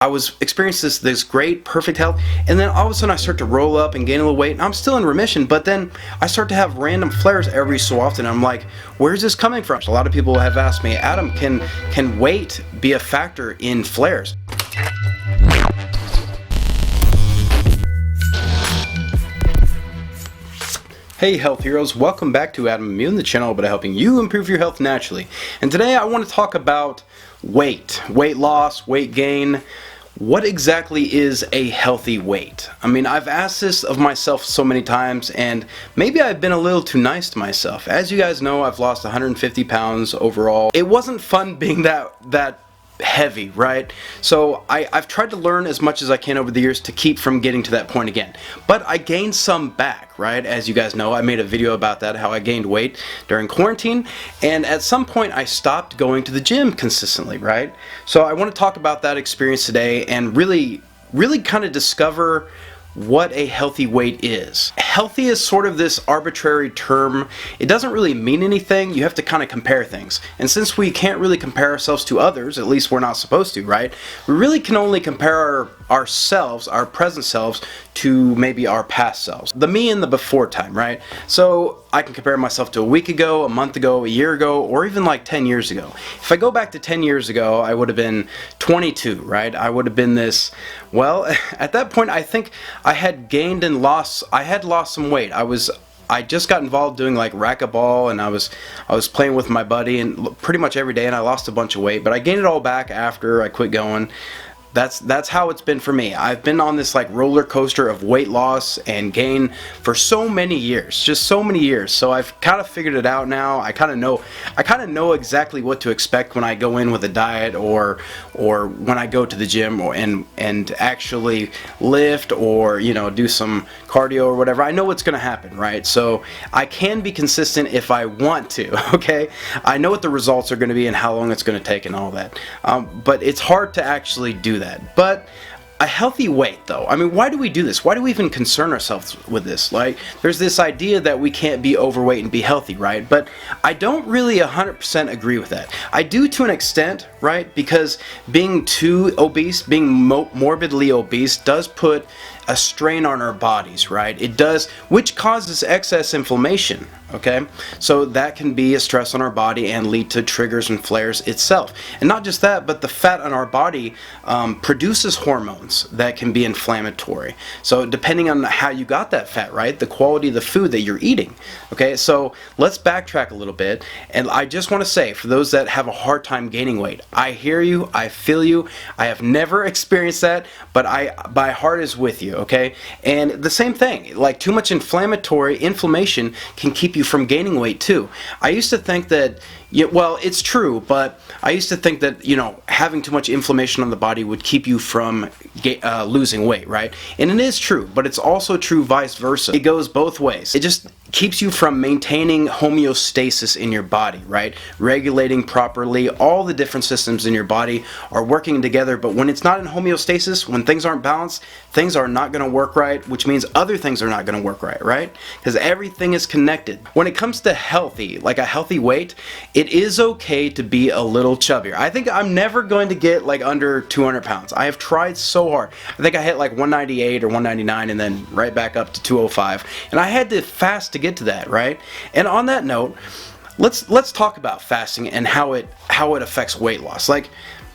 I was experiencing this great, perfect health, and then all of a sudden I start to roll up and gain a little weight, and I'm still in remission, but then I start to have random flares every so often. I'm like, where's this coming from? A lot of people have asked me, Adam, can weight be a factor in flares? Hey health heroes, welcome back to Adamimmune, the channel about helping you improve your health naturally. And today I want to talk about weight loss, weight gain. What exactly is a healthy weight? I mean, I've asked this of myself so many times, and maybe I've been a little too nice to myself. As you guys know, I've lost 150 pounds overall. It wasn't fun being that heavy, right? So I've tried to learn as much as I can over the years to keep from getting to that point again. But I gained some back, right? As you guys know, I made a video about that, how I gained weight during quarantine, and at some point I stopped going to the gym consistently, right? So I want to talk about that experience today and really kind of discover what a healthy weight is. Healthy is sort of this arbitrary term. It doesn't really mean anything. You have to kind of compare things. And since we can't really compare ourselves to others, at least we're not supposed to, right? We really can only compare ourselves, our present selves, to maybe our past selves. The me and the before time, right? So I can compare myself to a week ago, a month ago, a year ago, or even like 10 years ago. If I go back to 10 years ago, I would have been 22, right? I would have been this, well, at that point I think I had gained and lost, I had lost some weight. I just got involved doing like racquetball, and I was playing with my buddy and pretty much every day, and I lost a bunch of weight, but I gained it all back after I quit going. That's how it's been for me. I've been on this like roller coaster of weight loss and gain for so many years, just so many years. So I've kind of figured it out now. I kind of know exactly what to expect when I go in with a diet or when I go to the gym and actually lift or, you know, do some cardio or whatever. I know what's going to happen, right? So I can be consistent if I want to, okay? I know what the results are going to be and how long it's going to take and all that. But it's hard to actually do that. But a healthy weight, though, I mean, why do we do this? Why do we even concern ourselves with this? Like, there's this idea that we can't be overweight and be healthy, right? But I don't really 100% agree with that. I do to an extent, right? Because being too obese, being morbidly obese, does put a strain on our bodies, right? It does, which causes excess inflammation, okay? So that can be a stress on our body and lead to triggers and flares itself. And not just that, but the fat on our body produces hormones that can be inflammatory. So depending on how you got that fat, right? The quality of the food that you're eating, okay? So let's backtrack a little bit. And I just want to say, for those that have a hard time gaining weight, I hear you, I feel you. I have never experienced that, but my heart is with you, okay? And the same thing, like too much inflammation can keep you from gaining weight too. I used to think that, well, it's true, but I used to think that, you know, having too much inflammation on the body would keep you from losing weight, right? And it is true, but it's also true vice versa. It goes both ways. It just keeps you from maintaining homeostasis in your body, right? Regulating properly. All the different systems in your body are working together, but when it's not in homeostasis, when things aren't balanced, things are not going to work right, which means other things are not going to work right, right? Because everything is connected. When it comes to healthy, like a healthy weight, it is okay to be a little chubbier. I think I'm never going to get like under 200 pounds. I have tried so hard. I think I hit like 198 or 199 and then right back up to 205. And I had to fast to get to that, right? And on that note, let's talk about fasting and how it affects weight loss. Like,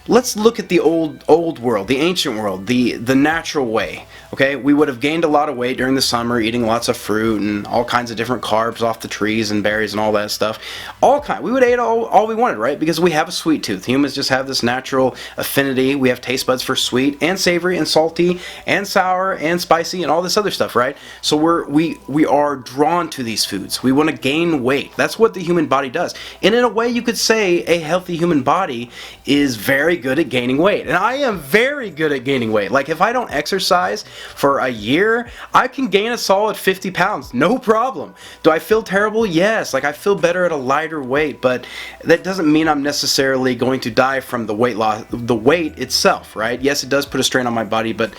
let's look at the old world, the ancient world, the natural way. Okay, we would have gained a lot of weight during the summer, eating lots of fruit and all kinds of different carbs off the trees and berries and all that stuff. We would eat all we wanted, right? Because we have a sweet tooth. Humans just have this natural affinity. We have taste buds for sweet and savory and salty and sour and spicy and all this other stuff, right? So we are drawn to these foods. We want to gain weight. That's what the human body does. And in a way, you could say a healthy human body is very good at gaining weight. And I am very good at gaining weight. Like, if I don't exercise for a year, I can gain a solid 50 pounds, no problem. Do I feel terrible? Yes. Like, I feel better at a lighter weight, but that doesn't mean I'm necessarily going to die from the weight loss, the weight itself, right? Yes, it does put a strain on my body, but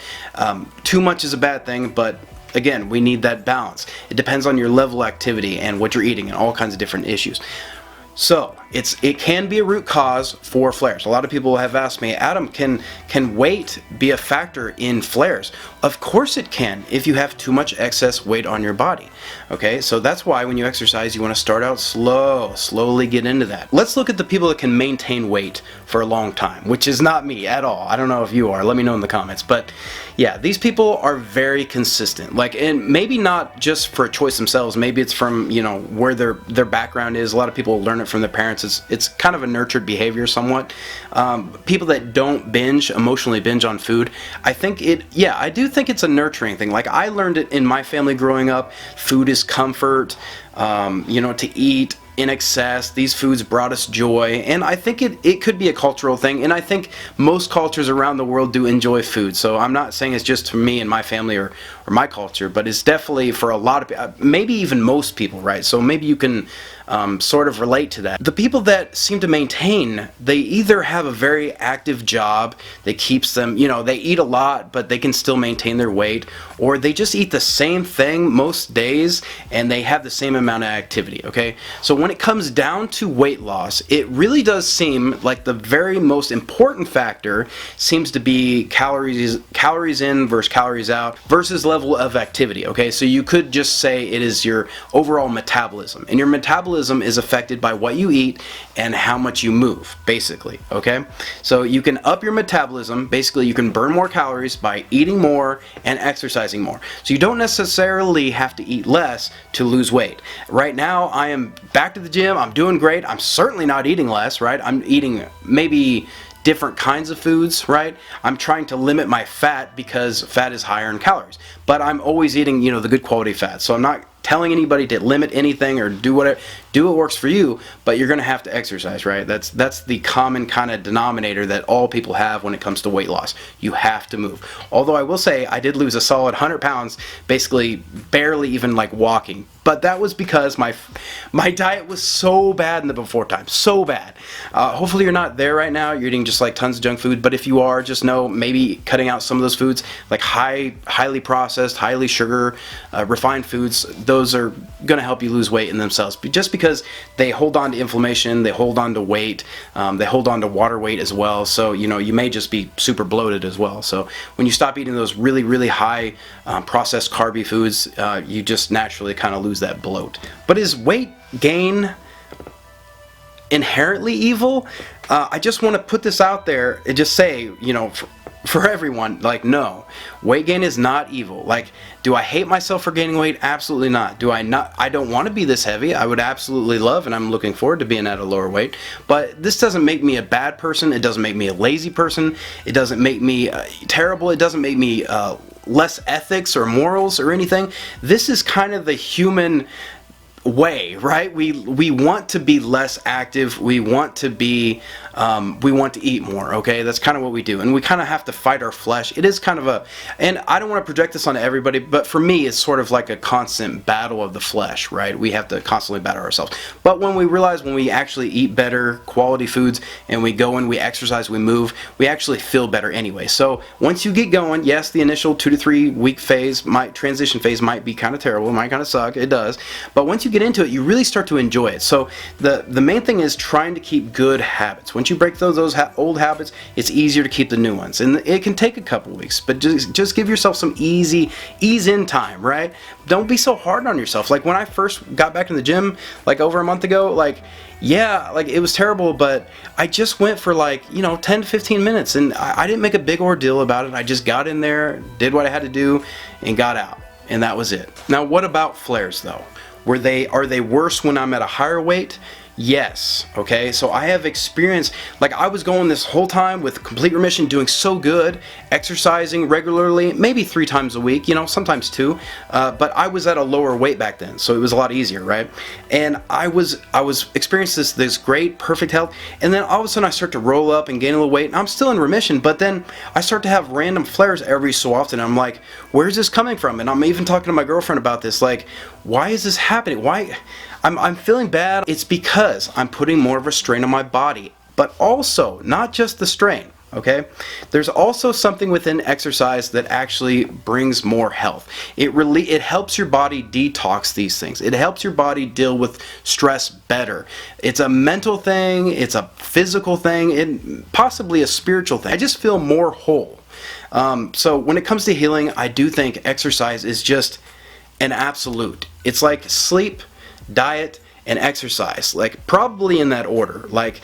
too much is a bad thing. But again, we need that balance. It depends on your level of activity and what you're eating and all kinds of different issues. So it can be a root cause for flares. A lot of people have asked me, Adam, can weight be a factor in flares? Of course it can, if you have too much excess weight on your body. Okay, so that's why when you exercise, you want to start out slowly get into that. Let's look at the people that can maintain weight for a long time, which is not me at all. I don't know if you are. Let me know in the comments. But yeah, these people are very consistent. And maybe not just for a choice themselves. Maybe it's from, where their background is. A lot of people learn it from their parents. It's kind of a nurtured behavior somewhat. People that don't emotionally binge on food, I do think it's a nurturing thing. Like, I learned it in my family growing up. Food is comfort, to eat in excess. These foods brought us joy, and I think it could be a cultural thing, and I think most cultures around the world do enjoy food. So I'm not saying it's just for me and my family or my culture, but it's definitely for a lot of people, maybe even most people, right? So maybe you can sort of relate to that. The people that seem to maintain, they either have a very active job that keeps them, they eat a lot, but they can still maintain their weight, or they just eat the same thing most days and they have the same amount of activity, okay? So when it comes down to weight loss, it really does seem like the very most important factor seems to be calories in versus calories out versus level of activity, okay? So you could just say it is your overall metabolism, and your metabolism is affected by what you eat and how much you move, basically, okay? So you can up your metabolism. Basically, you can burn more calories by eating more and exercising more. So you don't necessarily have to eat less to lose weight. Right now, I am back to the gym. I'm doing great. I'm certainly not eating less, right? I'm eating maybe different kinds of foods, right? I'm trying to limit my fat because fat is higher in calories, but I'm always eating, the good quality fat. So I'm not telling anybody to limit anything or do whatever. Do what works for you, but you're going to have to exercise, right? That's the common kind of denominator that all people have when it comes to weight loss. You have to move. Although I will say I did lose a solid 100 pounds, basically barely even like walking. But that was because my diet was so bad in the before time, so bad. Hopefully you're not there right now. You're eating just like tons of junk food. But if you are, just know maybe cutting out some of those foods, like highly processed, highly sugar, refined foods. Those are going to help you lose weight in themselves, just because they hold on to inflammation, they hold on to weight, they hold on to water weight as well. So you may just be super bloated as well. So when you stop eating those really high processed carby foods, you just naturally kind of lose that bloat. But is weight gain inherently evil? I just want to put this out there and just say, for everyone, like, no, weight gain is not evil. Like, do I hate myself for gaining weight? Absolutely not. I don't want to be this heavy. I would absolutely love, and I'm looking forward to being at a lower weight. But this doesn't make me a bad person. It doesn't make me a lazy person. It doesn't make me terrible. It doesn't make me less ethics or morals or anything. This is kind of the human way, right? We want to be less active. We want to eat more, okay? That's kind of what we do. And we kind of have to fight our flesh. It is kind of and I don't want to project this onto everybody, but for me, it's sort of like a constant battle of the flesh, right? We have to constantly battle ourselves. But when we actually eat better quality foods and we go and we exercise, we move, we actually feel better anyway. So once you get going, yes, the initial 2 to 3 week transition phase might be kind of terrible, it might kind of suck, it does. But once you get into it, you really start to enjoy it. So the main thing is trying to keep good habits. Once you break those old habits, it's easier to keep the new ones. And it can take a couple weeks, but just give yourself some ease in time, right? Don't be so hard on yourself. Like when I first got back in the gym, like over a month ago, yeah, it was terrible, but I just went for 10 to 15 minutes, and I didn't make a big ordeal about it. I just got in there, did what I had to do, and got out. And that was it. Now, what about flares, though? Are they worse when I'm at a higher weight? Yes. Okay, so I have experienced, I was going this whole time with complete remission, doing so good, exercising regularly, maybe 3 times a week, sometimes 2, but I was at a lower weight back then, so it was a lot easier, right? And I was experiencing this great, perfect health, and then all of a sudden I start to roll up and gain a little weight, and I'm still in remission, but then I start to have random flares every so often. I'm like, where's this coming from? And I'm even talking to my girlfriend about this, why is this happening? Why? I'm feeling bad. It's because I'm putting more of a strain on my body, but also not just the strain. okay? There's also something within exercise that actually brings more health. It helps your body detox these things. It helps your body deal with stress better. It's a mental thing, it's a physical thing, and possibly a spiritual thing. I just feel more whole. So when it comes to healing, I do think exercise is just an absolute. It's like sleep, diet, and exercise, like probably in that order. Like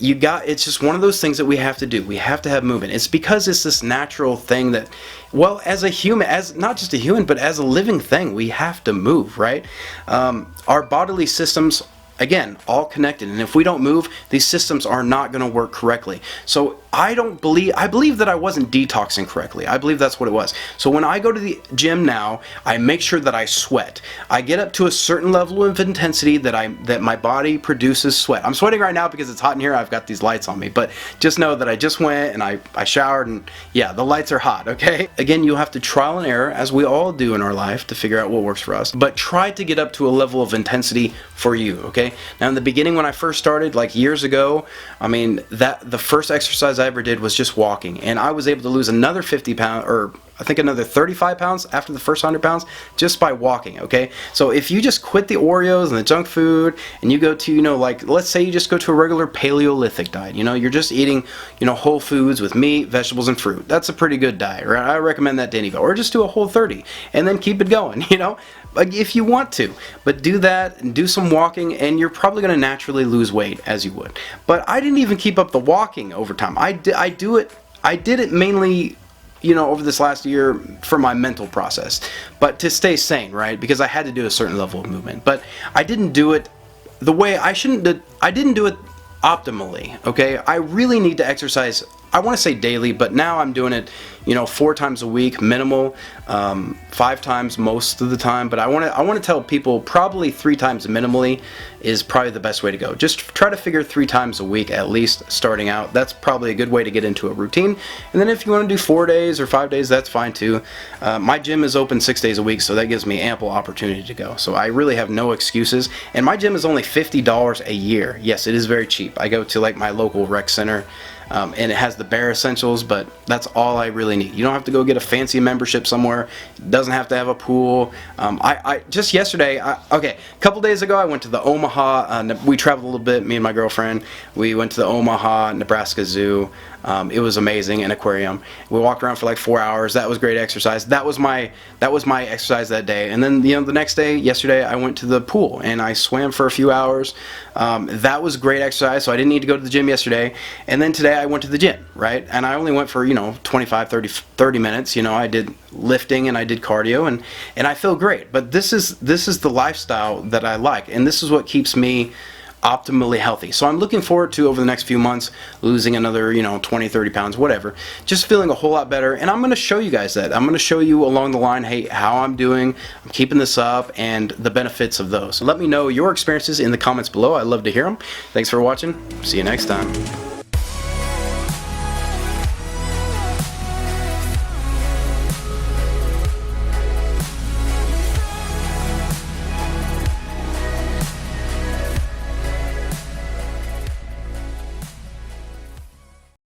it's just one of those things that we have to do. We have to have movement. It's because it's this natural thing that, well, as a human, as not just a human, but as a living thing, we have to move, right? Our bodily systems, again, all connected, and if we don't move, these systems are not going to work correctly. So I believe that I wasn't detoxing correctly. I believe that's what it was. So when I go to the gym now, I make sure that I sweat. I get up to a certain level of intensity that my body produces sweat. I'm sweating right now because it's hot in here. I've got these lights on me, but just know that I just went and I showered, and yeah, the lights are hot, okay? Again, you'll have to trial and error, as we all do in our life, to figure out what works for us, but try to get up to a level of intensity for you, okay? Now in the beginning, when I first started, like years ago, I mean, the first exercise I ever did was just walking, and I was able to lose another 50 pounds, or I think another 35 pounds after the first 100 pounds just by walking, okay? So if you just quit the Oreos and the junk food and you go to, like, let's say you just go to a regular Paleolithic diet, you're just eating, whole foods with meat, vegetables, and fruit. That's a pretty good diet, right? I recommend that to anybody. Or just do a Whole30 and then keep it going, like if you want to. But do that and do some walking, and you're probably going to naturally lose weight as you would. But I didn't even keep up the walking over time. I did it mainly over this last year for my mental process, but to stay sane, right? Because I had to do a certain level of movement, but I didn't do it the way I didn't do it optimally, okay? I really need to exercise, I want to say daily, but now I'm doing it, 4 times a week, minimal, 5 times most of the time. But I want to tell people probably 3 times minimally is probably the best way to go. Just try to figure 3 times a week at least starting out. That's probably a good way to get into a routine. And then if you want to do 4 days or 5 days, that's fine too. My gym is open 6 days a week, so that gives me ample opportunity to go. So I really have no excuses. And my gym is only $50 a year. Yes, it is very cheap. I go to like my local rec center. And it has the bare essentials, but that's all I really need. You don't have to go get a fancy membership somewhere. It doesn't have to have a pool. I just yesterday, a couple days ago, I went to the Omaha, we traveled a little bit, me and my girlfriend. We went to the Omaha, Nebraska Zoo. It was amazing, an aquarium. We walked around for like 4 hours. That was great exercise. That was my exercise that day. And then the next day, yesterday, I went to the pool and I swam for a few hours. That was great exercise, so I didn't need to go to the gym yesterday. And then today I went to the gym, right? And I only went for 25, 30 minutes. I did lifting and I did cardio, and I feel great. But this is the lifestyle that I like, and this is what keeps me optimally healthy. So I'm looking forward to, over the next few months, losing another 20, 30 pounds, whatever, just feeling a whole lot better. And I'm going to show you guys that. I'm going to show you along the line, hey, how I'm doing, I'm keeping this up, and the benefits of those. So let me know your experiences in the comments below. I'd love to hear them. Thanks for watching. See you next time.